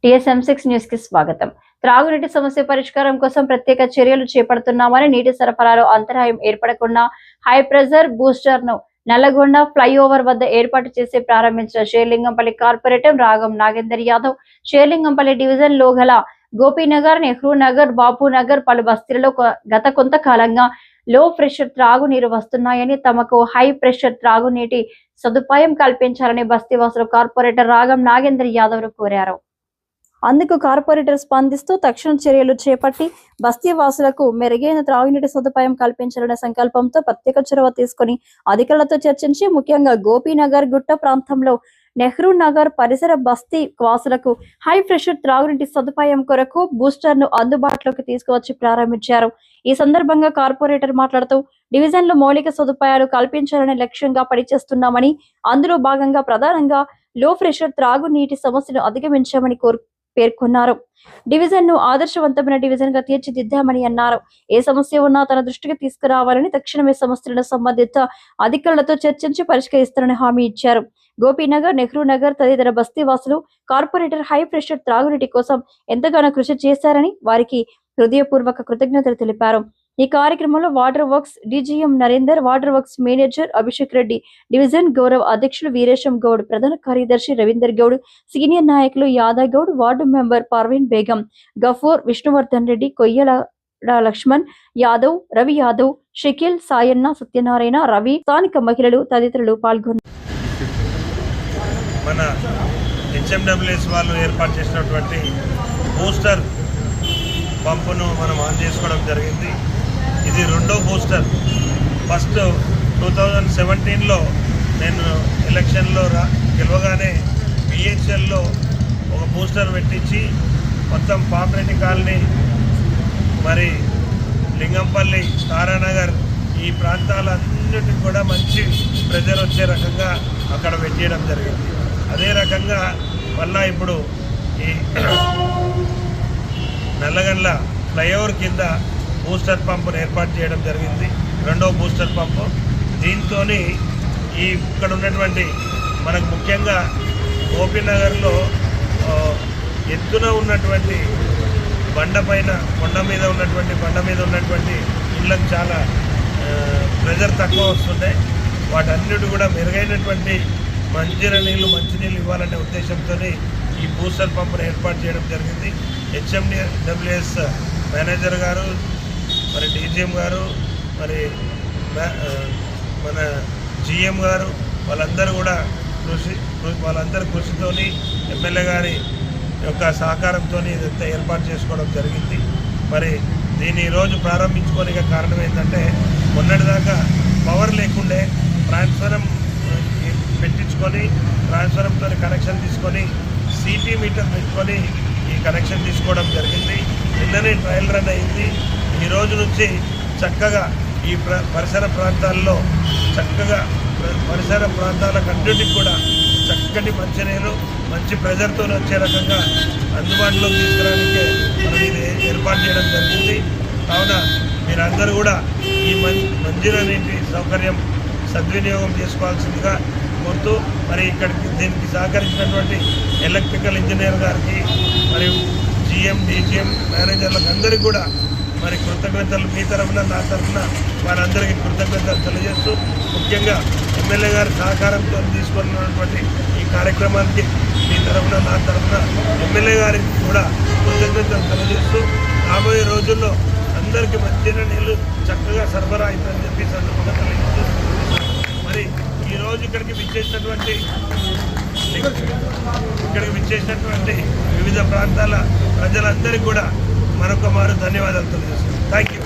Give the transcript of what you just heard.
TSM6 news కి స్వాగతం. త్రాగునీటి సమస్య పరిష్కారం కోసం ప్రత్యేక చర్యలు చేపడుతున్నామని, నీటి సరఫరాలో అంతరాయం ఏర్పడకుండా హై ప్రెజర్ బూస్టర్ ను నల్లగొండ ఫ్లైఓవర్ వద్ద ఏర్పాటు చేసి ప్రారంభించిన షేర్లింగంపల్లి కార్పొరేటర్ రాగం నాగేందర్ యాదవ్ షేర్లింగంపల్లి డివిజన్ లో గల గోపీనగర్, నెహ్రూ నగర్, బాపు నగర్ పలు బస్తీలలో గత కొంతకాలంగా లో ప్రెషర్ త్రాగునీరు వస్తున్నాయని, తమకు హై ప్రెషర్ త్రాగునీటి సదుపాయం కల్పించాలని బస్తీవాసులు కార్పొరేటర్ రాగం నాగేందర్ యాదవ్ కోరారు. అందుకు కార్పొరేటర్ స్పందిస్తూ తక్షణ చర్యలు చేపట్టి బస్తీవాసులకు మెరుగైన త్రాగునీటి సదుపాయం కల్పించాలనే సంకల్పంతో ప్రత్యేక చొరవ తీసుకుని అధికారులతో చర్చించి ముఖ్యంగా గోపీనగర్ గుట్ట ప్రాంతంలో నెహ్రూ నగర్ పరిసర బస్తీ వాసులకు హై ప్రెషర్ త్రాగునీటి సదుపాయం కొరకు బూస్టర్ ను అందుబాటులోకి తీసుకువచ్చి ప్రారంభించారు. ఈ సందర్భంగా కార్పొరేటర్ మాట్లాడుతూ డివిజన్ లో మౌలిక సదుపాయాలు కల్పించాలనే లక్ష్యంగా పనిచేస్తున్నామని, అందులో భాగంగా ప్రధానంగా లో ప్రెషర్ త్రాగునీటి సమస్యను అధిగమించామని పేర్కొన్నారు. డివిజన్ ను ఆదర్శవంతమైన డివిజన్ గా తీర్చిదిద్దామని అన్నారు. ఏ సమస్య ఉన్నా తన దృష్టికి తీసుకురావాలని, తక్షణమే సమస్యలను సంబంధిత అధికారులతో చర్చించి పరిష్కరిస్తారని హామీ ఇచ్చారు. గోపీనగర్, నెహ్రూ నగర్ తదితర బస్తీవాసులు కార్పొరేటర్ హై ప్రెషర్ త్రాగునీటి కోసం ఎంతగానో కృషి చేశారని వారికి హృదయపూర్వక కృతజ్ఞతలు తెలిపారు. ఈ కార్యక్రమంలో water works DGM Narender, water works manager Abhishek Reddy, division గౌరవ అధ్యక్షులు వీరేశం గౌడ్, ప్రధాన కార్యదర్శి రవీందర్ గౌడ్, సీనియర్ నాయకులు యాదవ్ గౌడ్, వార్డు మెంబర్ పర్వీన్ బేగం, గఫూర్, విష్ణువర్ధన్ రెడ్డి, కొయ్యల లక్ష్మణ్ యాదవ్, రవి యాదవ్, షకీల్, సాయన్న, సత్యనారాయణ, రవి, స్థానిక మహిళలు తదితరులు పాల్గొన్నారు. మన HMWS వాళ్ళు ఏర్పాటు చేసినటువంటి బూస్టర్ పంపును మనం ఆన్ చేసుకోవడం జరిగింది. ఇది రెండో బూస్టర్. ఫస్ట్ 2017లో నేను ఎలక్షన్లో గెలవగానే BHLలో ఒక బూస్టర్ పెట్టించి మొత్తం పాపిరెడ్డి కాలనీ, మరి లింగంపల్లి, తారానగర్ ఈ ప్రాంతాలన్నిటికి కూడా మంచి ప్రెజర్ వచ్చే రకంగా అక్కడ పెట్టేయడం జరిగింది. అదే రకంగా మళ్ళా ఇప్పుడు ఈ నల్లగండ్ల ఫ్లైఓవర్ కింద బూస్టర్ పంపును ఏర్పాటు చేయడం జరిగింది, రెండో బూస్టర్ పంపు. దీంతో ఇక్కడ ఉన్నటువంటి మనకు ముఖ్యంగా గోపీనగర్లో ఎత్తున ఉన్నటువంటి కొండ మీద ఉన్నటువంటి ఇళ్ళకు చాలా ప్రెజర్ తక్కువ వస్తుంటాయి. వాటన్నిటి కూడా మెరుగైనటువంటి మంచినీళ్ళు ఇవ్వాలనే ఉద్దేశంతో ఈ బూస్టర్ పంపును ఏర్పాటు చేయడం జరిగింది. HMWS మేనేజర్ గారు, మరి DGM గారు, మరి మన GM గారు వాళ్ళందరూ కృషితోని ఎమ్మెల్యే గారి యొక్క సహకారంతో ఇదంతా ఏర్పాటు చేసుకోవడం జరిగింది. మరి దీన్ని ఈరోజు ప్రారంభించుకోనికి కారణం ఏంటంటే, మొన్నటిదాకా పవర్ లేకుండే ట్రాన్స్ఫారం పెట్టించుకొని ట్రాన్స్ఫారంతో కనెక్షన్ తీసుకొని CT మీటర్ పెట్టుకొని ఈ కనెక్షన్ తీసుకోవడం జరిగింది. నిన్ననే ట్రయల్ రన్ అయింది. ఈ రోజు నుంచి చక్కగా ఈ పరిసర ప్రాంతాలకన్నిటికి కూడా చక్కటి మంచినీళ్ళు మంచి ప్రెజర్తో వచ్చే రకంగా అందుబాటులోకి తీసుకురావడానికే మనం ఇది ఏర్పాటు చేయడం జరిగింది. కావున మీరందరూ కూడా ఈ మంచినీటి సౌకర్యం సద్వినియోగం చేసుకోవాల్సిందిగా కోరుతూ, మరి దీనికి సహకరించినటువంటి ఎలక్ట్రికల్ ఇంజనీర్ గారికి, మరియు GM, DGM మేనేజర్లకు అందరికీ కూడా మరి కృతజ్ఞతలు, మీ తరఫున నా తరఫున వారందరికీ కృతజ్ఞతలు తెలియజేస్తూ, ముఖ్యంగా ఎమ్మెల్యే గారి సహకారంతో తీసుకున్నటువంటి ఈ కార్యక్రమానికి మీ తరఫున నా తరఫున ఎమ్మెల్యే గారికి కూడా కృతజ్ఞతలు తెలియజేస్తూ, రాబోయే రోజుల్లో అందరికీ మంచినీళ్ళు చక్కగా సరఫరా అవుతుందని చెప్పి సందర్భంగా తెలియజేస్తూ, మరి ఈరోజు ఇక్కడికి విచ్చేసినటువంటి వివిధ ప్రాంతాల ప్రజలందరికీ కూడా మరొక మారు ధన్యవాదాలు తెలియజేస్తున్నాను. Thank you.